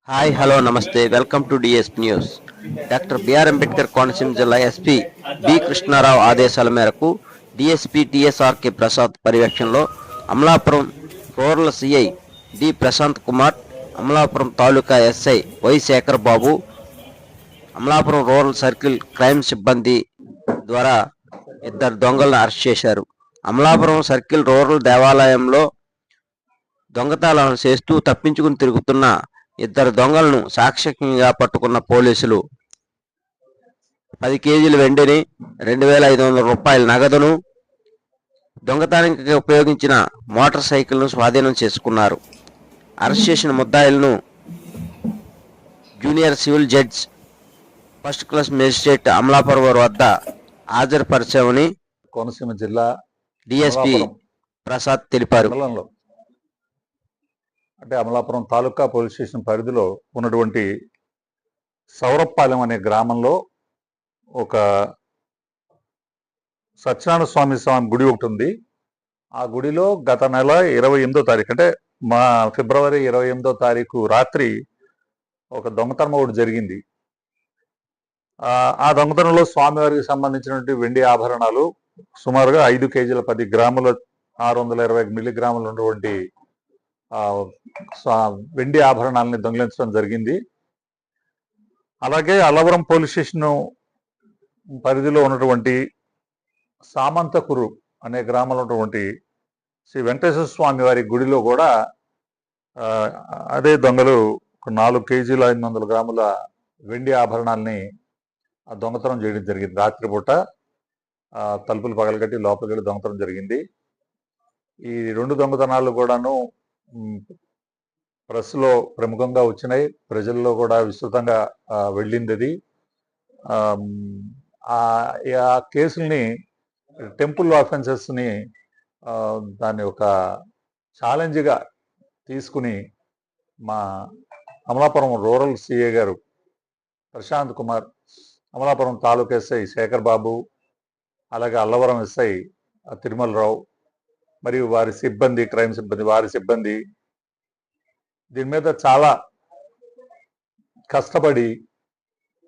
Hi hello నమస్తే welcome to DSP news. Doctor BR Ambedkar Konaseema జిల్లా SP B Krishnarao ఆదేశాల మేరకు డిఎస్పీ టిఎస్ఆర్కే ప్రసాద్ పర్యవేక్షణలో Amalapuram rural CI D Prashanth Kumar, Amalapuram taluka SI Y Shekar Babu, Amalapuram rural circle crime సిబ్బంది ద్వారా ఇద్దరు దొంగలను అరెస్ట్ చేశారు. అమలాపురం సర్కిల్ రూరల్ దేవాలయంలో దొంగతనాలను చేస్తూ తప్పించుకుని తిరుగుతున్న ఇద్దరు దొంగలను సాక్ష్యంగా పట్టుకున్న పోలీసులు 10 కేజీల వెండిని, 2,500 రూపాయల నగదును, దొంగతనానికి ఉపయోగించిన మోటార్ సైకిల్ను స్వాధీనం చేసుకున్నారు. అరెస్ట్ చేసిన ముద్దాయిలను junior civil judge first class magistrate Amalapuram వద్ద హాజరుపరిచామని కోనసీమ జిల్లా డిఎస్పీ ప్రసాద్ తెలిపారు. అంటే అమలాపురం తాలూకా పోలీస్ స్టేషన్ పరిధిలో ఉన్నటువంటి సౌరపాలెం అనే గ్రామంలో ఒక సత్యనారాయణ స్వామి గుడి ఒకటి ఉంది. ఆ గుడిలో గత నెల 28వ తారీఖు అంటే ఫిబ్రవరి 28వ తారీఖు రాత్రి ఒక దొంగతనం ఒకటి జరిగింది. ఆ దొంగతనంలో స్వామివారికి సంబంధించినటువంటి వెండి ఆభరణాలు సుమారుగా 5 కేజీల 10 గ్రాముల 620 మిల్లీగ్రాములు ఉన్నటువంటి వెండి ఆభరణాలని దొంగిలించడం జరిగింది. అలాగే అల్లవరం పోలీస్ స్టేషన్ పరిధిలో ఉన్నటువంటి సామంతకురు అనే గ్రామంలో ఉన్నటువంటి శ్రీ వెంకటేశ్వర స్వామి వారి గుడిలో కూడా అదే దొంగలు 4 కేజీల 500 గ్రాముల వెండి ఆభరణాలని దొంగతనం చేయడం జరిగింది. రాత్రిపూట తలుపులు పగలగట్టి లోపలికి వెళ్ళి దొంగతనం జరిగింది. ఈ 2 దొంగతనాలు కూడాను ప్రెస్లో ప్రముఖంగా వచ్చినాయి, ప్రజల్లో కూడా విస్తృతంగా వెళ్ళింది. అది ఆ కేసుల్ని టెంపుల్ ఆఫెన్సెస్ని దాన్ని ఒక ఛాలెంజ్గా తీసుకుని మా అమలాపురం రూరల్ సిఏ గారు ప్రశాంత్ కుమార్, అమలాపురం తాలూకా ఎస్ఐ శేఖర్ బాబు, అలాగే అల్లవరం ఎస్ఐ తిరుమలరావు మరియు వారి సిబ్బంది, క్రైమ్ సిబ్బంది, వారి సిబ్బంది దీని మీద చాలా కష్టపడి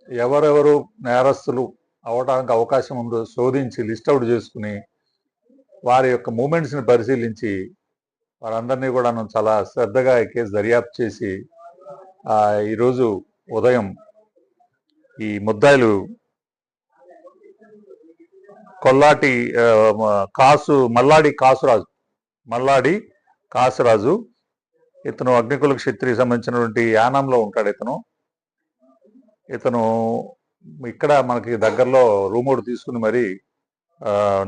ఎవరెవరు నేరస్తులు అవడానికి అవకాశం ఉందో శోధించి లిస్ట్ అవుట్ చేసుకుని వారి యొక్క మూమెంట్స్ని పరిశీలించి వారందరినీ కూడా చాలా శ్రద్ధగా ఈ కేసు దర్యాప్తు చేసి ఈరోజు ఉదయం ఈ ముద్దాయిలు కొల్లాటి మల్లాడి కాసురాజు ఇతను అగ్నికుల క్షత్రియ సంబంధించినటువంటి యానంలో ఉంటాడు. ఇతను ఇక్కడ మనకి దగ్గరలో రూమ్ ఒకటి తీసుకుని మరి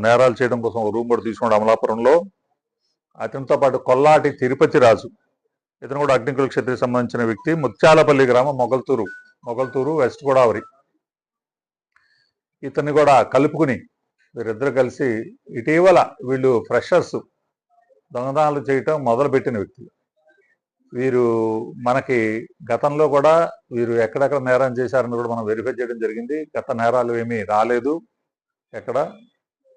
నేరాలు చేయడం కోసం రూమ్ ఒకటి తీసుకున్నాడు అమలాపురంలో. అతనితో పాటు కొల్లాటి తిరుపతి రాజు, ఇతను కూడా అగ్నికుల క్షత్రియ సంబంధించిన వ్యక్తి, ముత్యాలపల్లి గ్రామం, మొగల్తూరు వెస్ట్ గోదావరి. ఇతన్ని కూడా కలుపుకుని వీరిద్దరు కలిసి ఇటీవల వీళ్ళు ఫ్రెషర్స్ దొంగతనాలు చేయటం మొదలుపెట్టిన వ్యక్తులు. వీరు మనకి గతంలో కూడా వీరు ఎక్కడెక్కడ నేరం చేశారని కూడా మనం వెరిఫై చేయడం జరిగింది. గత నేరాలు ఏమీ రాలేదు ఎక్కడ.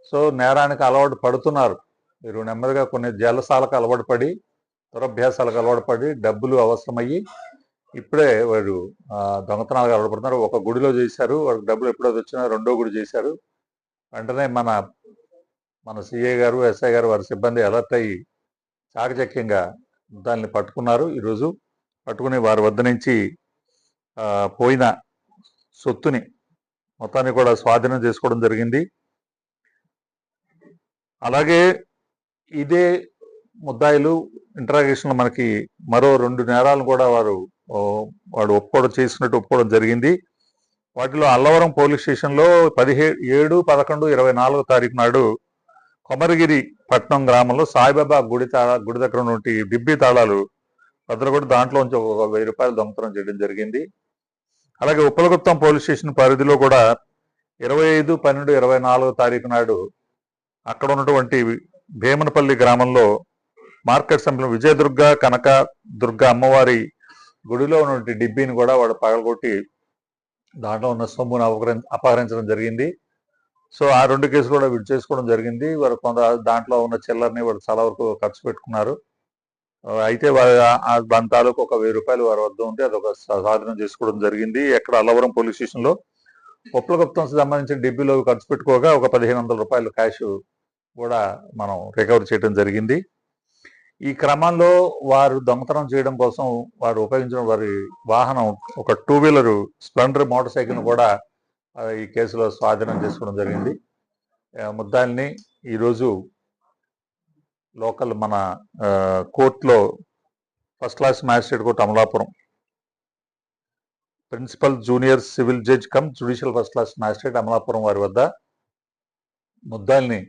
సో నేరానికి అలవాటు పడుతున్నారు వీరు. నెమ్మదిగా కొన్ని జలసాలకు అలవాటు పడి, దురభ్యాసాలకు అలవాటు పడి, డబ్బులు అవసరమయ్యి ఇప్పుడే వాడు దొంగతనాలకు అలవాటు పడుతున్నారు. ఒక గుడిలో చేశారు, వాడికి డబ్బులు ఎప్పుడో వచ్చినా 2వ గుడి చేశారు. వెంటనే మన సిఏ గారు, ఎస్ఐ గారు, వారి సిబ్బంది అలర్ట్ అయ్యి చాకచక్యంగా దాన్ని పట్టుకున్నారు. ఈరోజు పట్టుకుని వారి వద్ద నుంచి పోయిన సొత్తుని మొత్తాన్ని కూడా స్వాధీనం చేసుకోవడం జరిగింది. అలాగే ఇదే ముద్దాయిలు ఇంటరాగేషన్లో మనకి మరో 2 నేరాలను కూడా వాడు ఒప్పుకోవడం జరిగింది. వాటిలో అల్లవరం పోలీస్ స్టేషన్లో 17, 11, 24 తారీఖు నాడు కొమరగిరి పట్నం గ్రామంలో సాయిబాబా గుడి దగ్గర ఉన్నటువంటి డిబ్బీ తాళాలు భద్రకొట్టి దాంట్లోంచి ఒక 1000 రూపాయలు దొంగతనం చేయడం జరిగింది. అలాగే ఉప్పలగుప్తం పోలీస్ స్టేషన్ పరిధిలో కూడా 25, 12, 24 తారీఖు నాడు అక్కడ ఉన్నటువంటి భీమనపల్లి గ్రామంలో మార్కెట్ సమయంలో విజయదుర్గ కనక దుర్గ అమ్మవారి గుడిలో ఉన్నటువంటి డిబ్బీని కూడా వాడు పగలగొట్టి దాంట్లో ఉన్న సొమ్మును అపహరించడం జరిగింది. సో ఆ 2 కేసులు కూడా వీడు చేసుకోవడం జరిగింది. వారు కొంత దాంట్లో ఉన్న చిల్లర్ని వాడు చాలా వరకు ఖర్చు పెట్టుకున్నారు. అయితే దాని తాలూకు ఒక 1000 రూపాయలు వారి వద్ద ఉంటే అదొక స్వాధీనం చేసుకోవడం జరిగింది. ఎక్కడ అల్లవరం పోలీస్ స్టేషన్ లో ఒప్పుల గుప్తం సంబంధించిన డబ్బులు ఖర్చు పెట్టుకోగా ఒక 1500 రూపాయలు క్యాష్ కూడా మనం రికవర్ చేయడం జరిగింది. ఈ క్రమంలో వారు దొంగతనం చేయడం కోసం వారు ఉపయోగించిన వారి వాహనం ఒక 2 వీలర్ స్ప్లెండర్ మోటార్ సైకిల్ కూడా ఈ కేసులో స్వాధీనం చేసుకోవడం జరిగింది. ముద్దాయిల్ని ఈరోజు లోకల్ మన కోర్టులో first class magistrate court Amalapuram principal junior civil judge cum judicial first class magistrate Amalapuram వారి వద్ద ముద్దాయిల్ని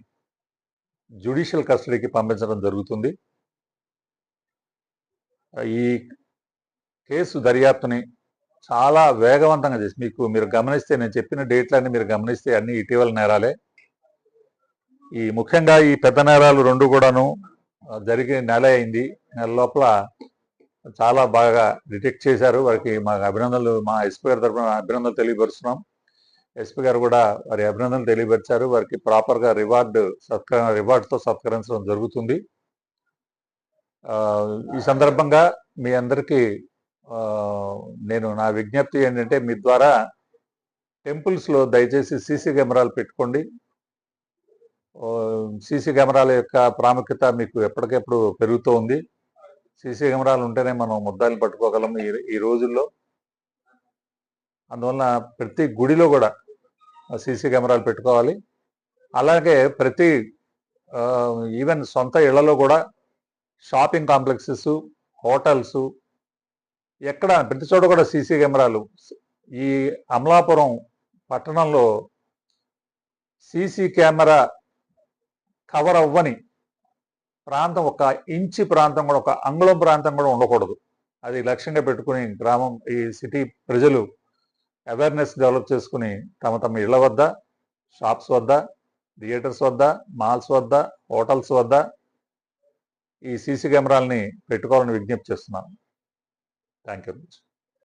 జ్యుడిషియల్ కస్టడీకి పంపించడం జరుగుతుంది. ఈ కేసు దర్యాప్తుని చాలా వేగవంతంగా చేసి మీరు గమనిస్తే నేను చెప్పిన డేట్లన్నీ మీరు గమనిస్తే అన్ని ఇటీవల నేరాలే. ఈ ముఖ్యంగా ఈ పెద్ద నేరాలు 2 కూడాను జరిగి నెల అయింది. నెల లోపల చాలా బాగా డిటెక్ట్ చేశారు. వారికి మాకు అభినందనలు, మా ఎస్పీ గారి తరఫున అభినందనలు తెలియపరుస్తున్నాం. ఎస్పీ గారు కూడా వారి అభినందనలు తెలియపరిచారు. వారికి ప్రాపర్గా రివార్డ్తో సత్కరించడం జరుగుతుంది. ఈ సందర్భంగా మీ అందరికీ నేను నా విజ్ఞప్తి ఏంటంటే, మీ ద్వారా టెంపుల్స్లో దయచేసి సీసీ కెమెరాలు పెట్టుకోండి. సీసీ కెమెరాల యొక్క ప్రాముఖ్యత మీకు ఎప్పటికెప్పుడు పెరుగుతూ ఉంది. సీసీ కెమెరాలు ఉంటేనే మనం ముద్దాయిలు పట్టుకోగలం ఈ రోజుల్లో. అందువల్ల ప్రతి గుడిలో కూడా సీసీ కెమెరాలు పెట్టుకోవాలి. అలాగే ప్రతి ఈవెన్ సొంత ఇళ్లలో కూడా, షాపింగ్ కాంప్లెక్సెస్, హోటల్స్, ఎక్కడ ప్రతి చోట కూడా సీసీ కెమెరాలు. ఈ అమలాపురం పట్టణంలో సీసీ కెమెరా కవర్ అవ్వని ప్రాంతం, 1 ఇంచి ప్రాంతం కూడా, 1 అంగుళం ప్రాంతం కూడా ఉండకూడదు. అది లక్ష్యంగా పెట్టుకుని ఈ సిటీ ప్రజలు అవేర్నెస్ డెవలప్ చేసుకుని తమ ఇళ్ల వద్ద, షాప్స్ వద్ద, థియేటర్స్ వద్ద, మాల్స్ వద్ద, హోటల్స్ వద్ద ఈ సీసీ కెమెరాలని పెట్టుకోవాలని విజ్ఞప్తి చేస్తున్నాను. Thank you.